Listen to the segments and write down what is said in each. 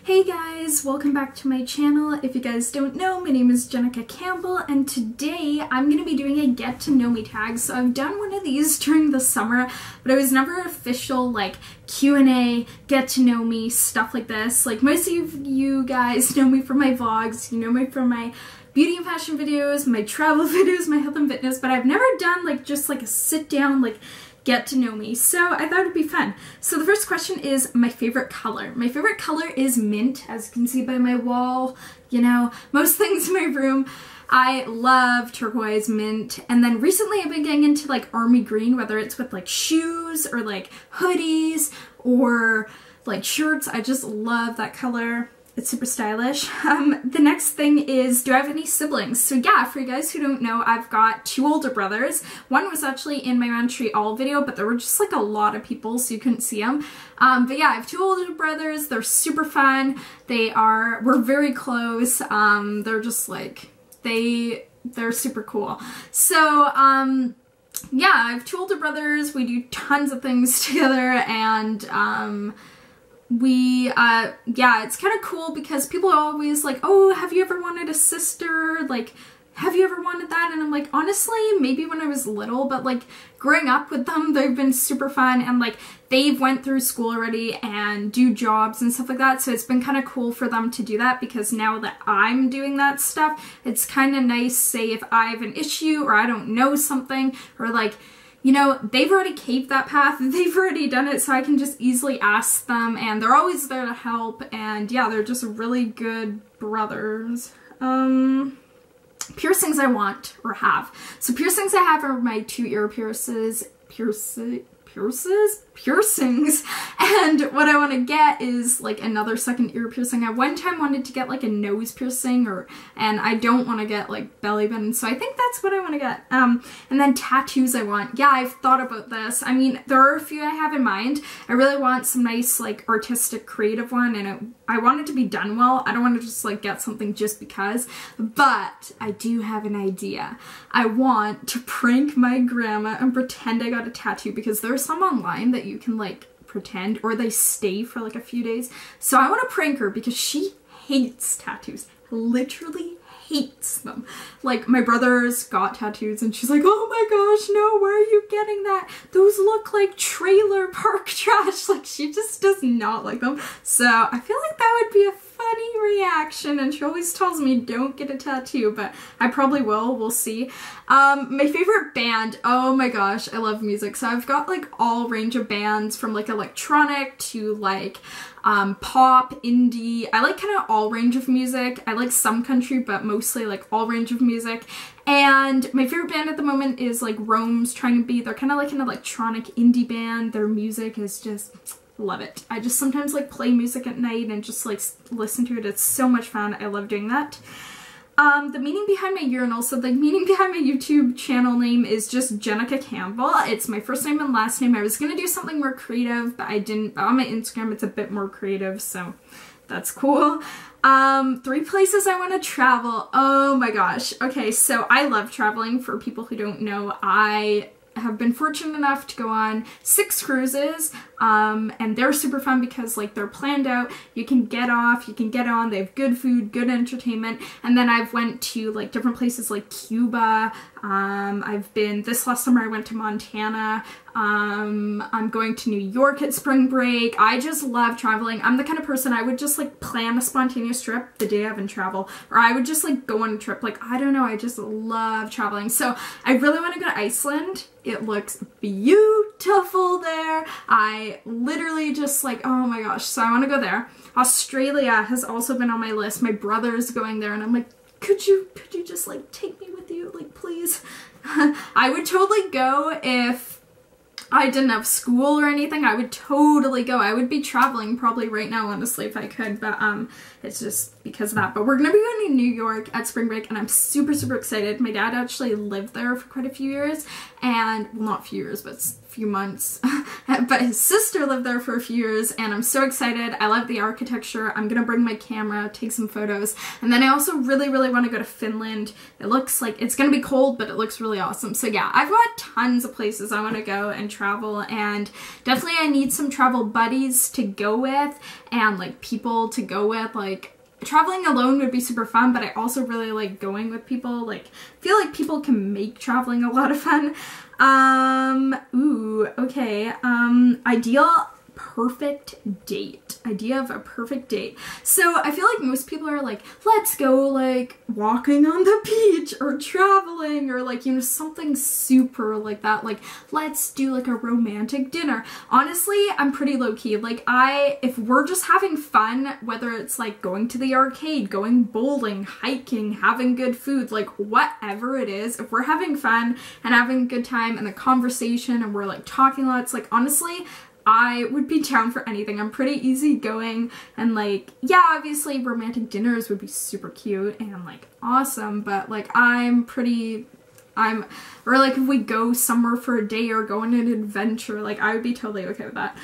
Hey guys, welcome back to my channel. If you guys don't know, my name is Jenica Campbell, and today I'm going to be doing a get to know me tag. So I've done one of these during the summer, but it was never official like Q&A, get to know me, stuff like this. Like most of you guys know me from my vlogs, you know me from my beauty and fashion videos, my travel videos, my health and fitness, but I've never done like just like a sit down like get to know me, so I thought it'd be fun. So the first question is my favorite color. My favorite color is mint, as you can see by my wall. You know, most things in my room. I love turquoise, mint, and then recently I've been getting into like army green, whether it's with like shoes or like hoodies or like shirts. I just love that color. It's super stylish. The next thing is, do I have any siblings? So yeah, for you guys who don't know, I've got two older brothers. One was actually in my Montreal video, but there were just like a lot of people, so you couldn't see them. But yeah, I have two older brothers. They're super fun. We're very close. They're just like, they're super cool. So, yeah, I have two older brothers. We do tons of things together, and, yeah, it's kind of cool because people are always like, oh, have you ever wanted a sister? Like, have you ever wanted that? And I'm like, honestly, maybe when I was little, but like growing up with them, they've been super fun, and like they've went through school already and do jobs and stuff like that. So it's been kind of cool for them to do that, because now that I'm doing that stuff, it's kind of nice, say if I have an issue or I don't know something, or like, you know, they've already caved that path, they've already done it, so I can just easily ask them, and they're always there to help, and yeah, they're just really good brothers. Piercings I want or have. So piercings I have are my two ear piercings, and what I want to get is like another second ear piercing. I one time wanted to get like a nose piercing, and I don't want to get like belly button, so I think that's what I want to get. And then tattoos I want. Yeah, I've thought about this. I mean, there are a few I have in mind. I really want some nice like artistic creative one, and I want it to be done well. I don't want to just like get something just because, but I do have an idea. I want to prank my grandma and pretend I got a tattoo, because there's some online that you can like pretend, or they stay for like a few days. So I want to prank her because she hates tattoos, literally hates them. Like my brother's got tattoos and she's like, oh my gosh, no, where are you getting that? Those look like trailer park trash. Like she just does not like them. So I feel like that would be a funny reaction, and she always tells me don't get a tattoo, but I probably will. We'll see. My favorite band, oh my gosh, I love music. So I've got like all range of bands, from like electronic to like pop, indie. I like kind of all range of music. I like some country, but mostly like all range of music. And my favorite band at the moment is like Rome's Trying to Be. They're kind of like an electronic indie band. Their music is just, love it. I just sometimes like play music at night and just like listen to it. It's so much fun. I love doing that. The meaning behind my urinal, so the meaning behind my YouTube channel name is just Jenica Campbell. It's my first name and last name. I was gonna do something more creative, but I didn't. On my Instagram, it's a bit more creative, so that's cool. 3 places I want to travel. Oh my gosh. Okay, so I love traveling. For people who don't know, I have been fortunate enough to go on 6 cruises, and they're super fun because like they're planned out. You can get off, you can get on, they have good food, good entertainment. And then I've went to like different places like Cuba. This last summer I went to Montana. I'm going to New York at spring break. I just love traveling. I'm the kind of person, I would just like plan a spontaneous trip the day I haven't traveled, or I would just like go on a trip. Like, I don't know, I just love traveling. So I really want to go to Iceland. It looks beautiful there. I literally just like, oh my gosh, so I want to go there. Australia has also been on my list. My brother's going there, and I'm like, could you just like take me with you, like please? I would totally go if I didn't have school or anything. I would totally go. I would be traveling probably right now, honestly, if I could, but it's just because of that. But we're gonna be going to New York at spring break, and I'm super, super excited. My dad actually lived there for quite a few years, and, well, not a few years, but few months, but his sister lived there for a few years, and I'm so excited. I love the architecture. I'm gonna bring my camera, take some photos, and then I also really want to go to Finland. It looks like it's gonna be cold, but it looks really awesome. So yeah, I've got tons of places I want to go and travel, and definitely I need some travel buddies to go with, and like people to go with. Like, traveling alone would be super fun, but I also really like going with people. Like, I feel like people can make traveling a lot of fun. Okay. Ideal perfect date. Idea of a perfect date. So I feel like most people are like, let's go like walking on the beach or traveling or like, you know, something super like that. Like, let's do like a romantic dinner. Honestly, I'm pretty low key. Like, if we're just having fun, whether it's like going to the arcade, going bowling, hiking, having good food, like whatever it is, if we're having fun and having a good time and the conversation and we're like talking lots, like honestly, I would be down for anything. I'm pretty easygoing, and like, yeah, obviously romantic dinners would be super cute and like awesome, but like or like if we go somewhere for a day or go on an adventure, like I would be totally okay with that.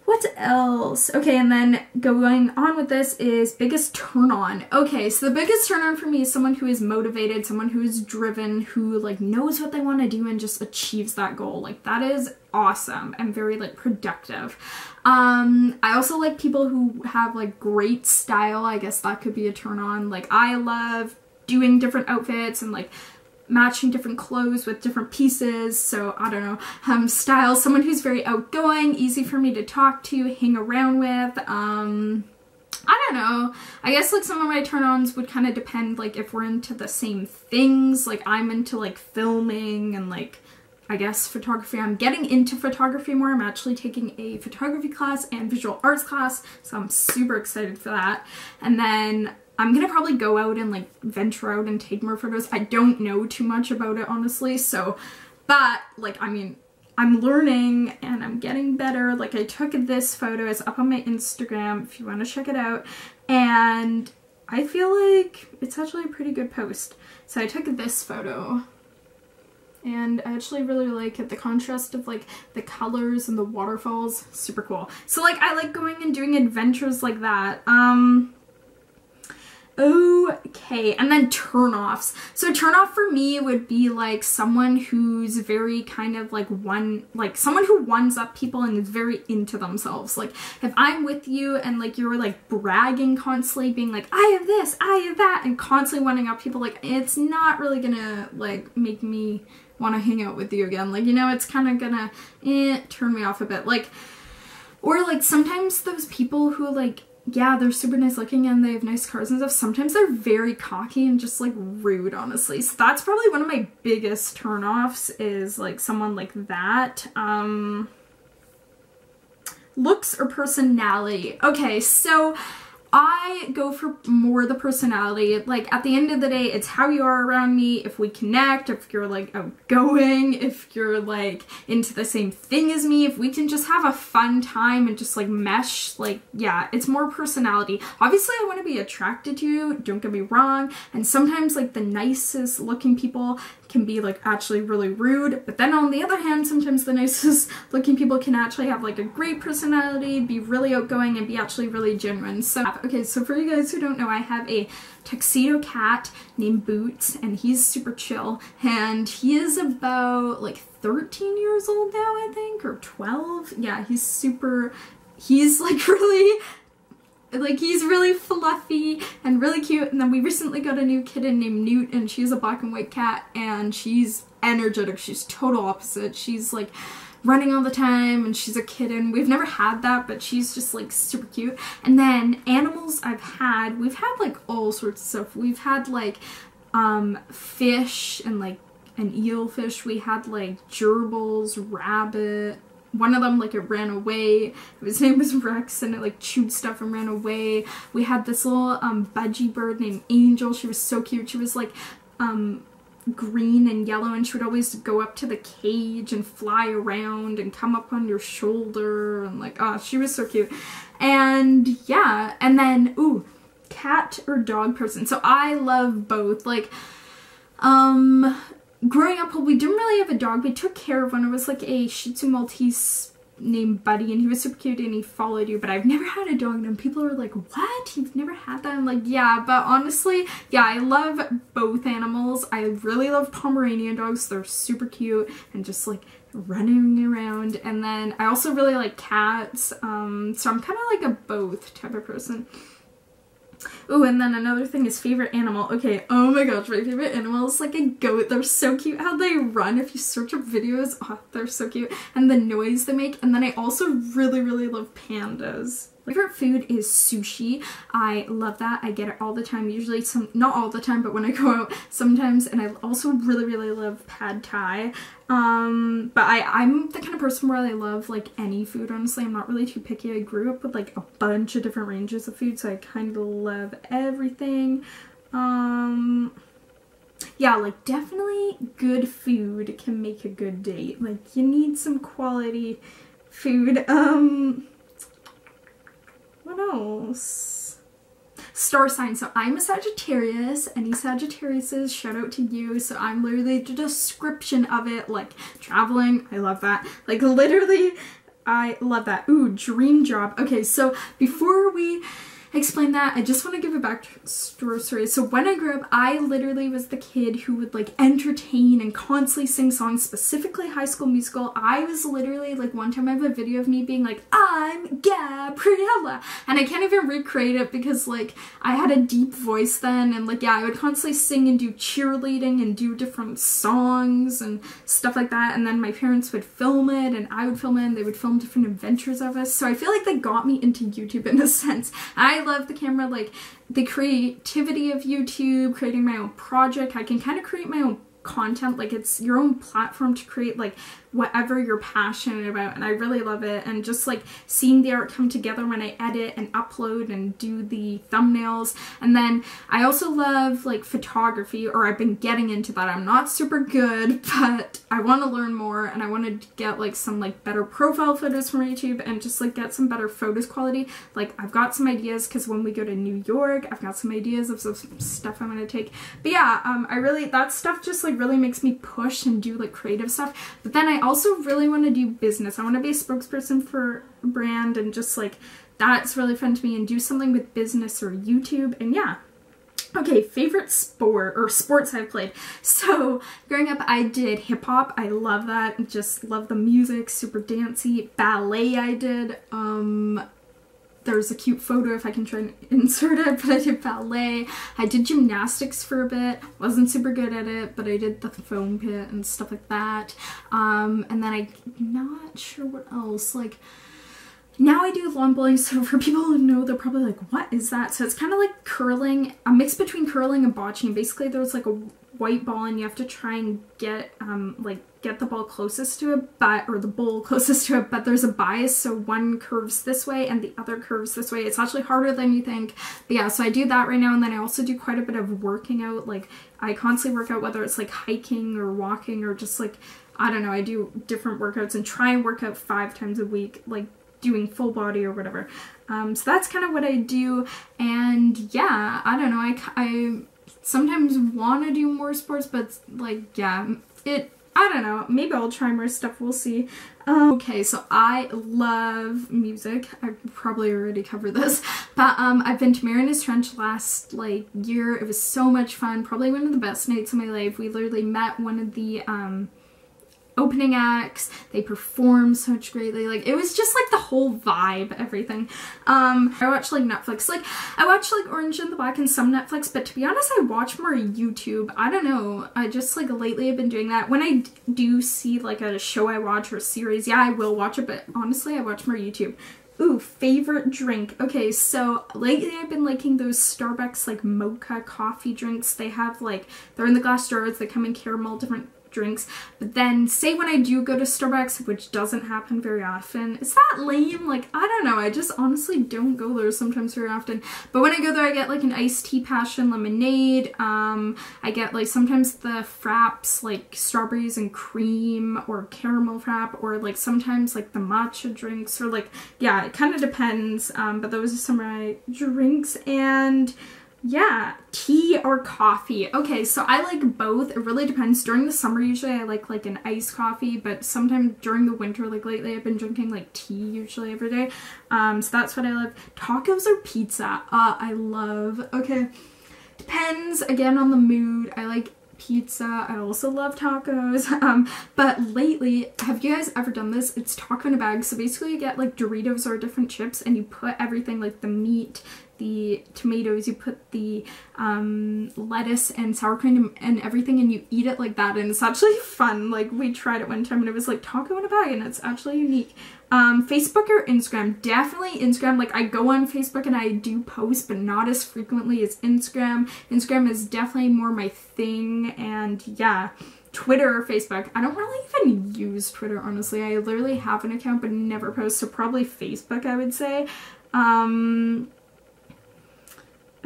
What else? Okay, and then going on with this is biggest turn on. Okay, so the biggest turn on for me is someone who is motivated, someone who is driven, who like knows what they want to do and just achieves that goal. Like, that is awesome and very like productive. I also like people who have like great style. I guess that could be a turn on. Like, I love doing different outfits and like matching different clothes with different pieces. So I don't know, style, someone who's very outgoing, easy for me to talk to, hang around with. I don't know, I guess like some of my turn-ons would kind of depend like if we're into the same things. Like, I'm into like filming and like, I guess photography. I'm getting into photography more. I'm actually taking a photography class and visual arts class, so I'm super excited for that. And then I'm gonna probably go out and like venture out and take more photos. I don't know too much about it, honestly, so, but like, I mean, I'm learning and I'm getting better. Like, I took this photo, it's up on my Instagram if you want to check it out, and I feel like it's actually a pretty good post. So I took this photo and I actually really like it. The contrast of like the colors and the waterfalls, super cool. So like, I like going and doing adventures like that. Okay, and then turn-offs. So turn-off for me would be like someone who's very kind of like someone who ones up people and is very into themselves. Like, if I'm with you and like you're like bragging constantly, being like, I have this, I have that, and constantly wanting up people, like, it's not really gonna like make me want to hang out with you again. Like, you know, it's kind of gonna turn me off a bit. Like, or like sometimes those people who like, yeah, they're super nice looking and they have nice cars and stuff, sometimes they're very cocky and just like rude, honestly. So that's probably one of my biggest turn-offs, is like someone like that. Looks or personality. Okay, so I go for more the personality. Like, at the end of the day, it's how you are around me. If we connect, if you're like outgoing, if you're like into the same thing as me, if we can just have a fun time and just like mesh, like, yeah, it's more personality. Obviously, I want to be attracted to you, don't get me wrong, and sometimes like the nicest looking people can be like actually really rude, but then on the other hand, sometimes the nicest looking people can actually have like a great personality, be really outgoing, and be actually really genuine. So okay, so for you guys who don't know, I have a tuxedo cat named Boots, and he's super chill, and he is about like 13 years old now, I think, or 12. Yeah, he's like really, like, he's really fluffy and really cute. And then we recently got a new kitten named Newt, and she's a black and white cat, and she's energetic. She's total opposite. She's like running all the time, and she's a kitten. We've never had that, but she's just like super cute. And then animals we've had like all sorts of stuff. We've had like fish and like an eelfish. We had like gerbils, rabbit. One of them, like, it ran away. His name was Rex, and it like chewed stuff and ran away. We had this little budgie bird named Angel. She was so cute. She was like green and yellow, and she would always go up to the cage and fly around and come up on your shoulder, and like, oh, she was so cute. And yeah, and then, ooh, cat or dog person. So I love both. Like, growing up, we didn't really have a dog. We took care of one. It was like a Shih Tzu Maltese named Buddy, and he was super cute and he followed you, but I've never had a dog. And people are like, what? You've never had that? I'm like, yeah, but honestly, yeah, I love both animals. I really love Pomeranian dogs. They're super cute and just like running around. And then I also really like cats. So I'm kind of like a both type of person. Oh, and then another thing is favorite animal. Okay, oh my gosh, my favorite animal is like a goat. They're so cute how they run. If you search up videos, oh, they're so cute. And the noise they make. And then I also really, really love pandas. My favorite food is sushi. I love that. I get it all the time. Usually, not all the time, but when I go out sometimes. And I also really, really love pad thai. But I'm the kind of person where I love like any food, honestly. I'm not really too picky. I grew up with like a bunch of different ranges of food, so I kind of love everything. Yeah, like definitely good food can make a good date. Like you need some quality food. What else? Star sign. So I'm a Sagittarius. Any Sagittariuses, shout out to you. So I'm literally the description of it, like traveling. I love that. Like literally, I love that. Ooh, dream job. Okay, so before we explain that, I just want to give a backstory. So when I grew up, I literally was the kid who would like entertain and constantly sing songs, specifically High School Musical. I was literally like, one time I have a video of me being like, I'm Gabriella, and I can't even recreate it because like I had a deep voice then, and like, yeah, I would constantly sing and do cheerleading and do different songs and stuff like that. And then my parents would film it and I would film it, and they would film different adventures of us. So I feel like they got me into YouTube in a sense. I love the camera, like the creativity of YouTube, creating my own project. I can kind of create my own content, like it's your own platform to create like whatever you're passionate about, and I really love it. And just like seeing the art come together when I edit and upload and do the thumbnails. And then I also love like photography, or I've been getting into that. I'm not super good, but I want to learn more, and I want to get like some like better profile photos from YouTube and just like get some better photos quality. Like I've got some ideas because when we go to New York, I've got some ideas of some stuff I'm going to take. But yeah, I really, that stuff just like really makes me push and do like creative stuff. But then I also really want to do business. I want to be a spokesperson for a brand, and just like that's really fun to me, and do something with business or YouTube. And yeah. Okay, favorite sport or sports I've played. So growing up, I did hip hop. I love that. Just love the music, super dancey. Ballet I did. There's a cute photo if I can try and insert it, but I did ballet. I did gymnastics for a bit. Wasn't super good at it, but I did the foam pit and stuff like that. And then I'm not sure what else. Like, now I do lawn bowling, so for people who know, they're probably like, what is that? So it's kind of like curling, a mix between curling and bocce. Basically, there's like a white ball, and you have to try and get get the ball closest to it, or the bowl closest to it, but there's a bias, so one curves this way and the other curves this way. It's actually harder than you think. But yeah, so I do that right now, and then I also do quite a bit of working out. Like I constantly work out, whether it's like hiking or walking or just like, I don't know, I do different workouts and try and work out 5 times a week, like doing full body or whatever. So that's kind of what I do. And yeah, I don't know, I sometimes want to do more sports, but like, yeah, I don't know, maybe I'll try more stuff, we'll see. Okay, so I love music. I probably already covered this, but I've been to Marianas Trench last like year. It was so much fun, probably one of the best nights of my life. We literally met one of the opening acts. They performed so greatly. Like, it was just like the whole vibe, everything. I watch like Netflix. Like, I watch like Orange and the Black and some Netflix, but to be honest, I watch more YouTube. I don't know. I just like lately I've been doing that. When I do see like a show I watch or a series, yeah, I will watch it, but honestly, I watch more YouTube. Ooh, favorite drink. Okay, so lately I've been liking those Starbucks like mocha coffee drinks. They have like, they're in the glass jars, they come in caramel, different drinks. But then say when I do go to Starbucks, which doesn't happen very often, is that lame? Like, I don't know, I just honestly don't go there sometimes very often. But when I go there, I get like an iced tea passion lemonade. I get like sometimes the fraps, like strawberries and cream or caramel frap, or like sometimes like the matcha drinks, or like, yeah, it kind of depends. But those are some of my drinks. And Yeah, tea or coffee. Okay, so I like both. It really depends. During the summer, usually I like an iced coffee, but sometimes during the winter, like lately, I've been drinking like tea usually every day. So that's what I love. Tacos or pizza? I love. Okay, depends again on the mood. I like pizza. I also love tacos. But lately, have you guys ever done this? It's taco in a bag. So basically you get like Doritos or different chips and you put everything, like the meat, the tomatoes, you put the lettuce and sour cream and everything, and you eat it like that, and it's actually fun. Like we tried it one time and it was like taco in a bag, and it's actually unique. Facebook or Instagram? Definitely Instagram. Like I go on Facebook and I do post, but not as frequently as Instagram. Instagram is definitely more my thing, and yeah. Twitter or Facebook. I don't really even use Twitter, honestly. I literally have an account but never post, so probably Facebook, I would say.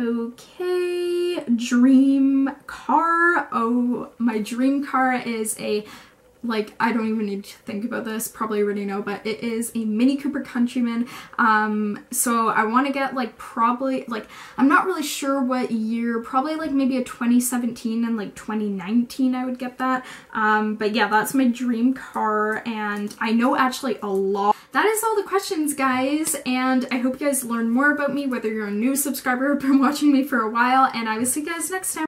Okay, dream car. Oh, my dream car is a, like, I don't even need to think about this, probably already know, but it is a Mini Cooper Countryman. So I want to get like probably, like, I'm not really sure what year, probably like maybe a 2017 and like 2019 I would get that. But yeah, that's my dream car, and I know actually a lot. That is all the questions, guys, and I hope you guys learn more about me, whether you're a new subscriber or been watching me for a while, and I will see you guys next time.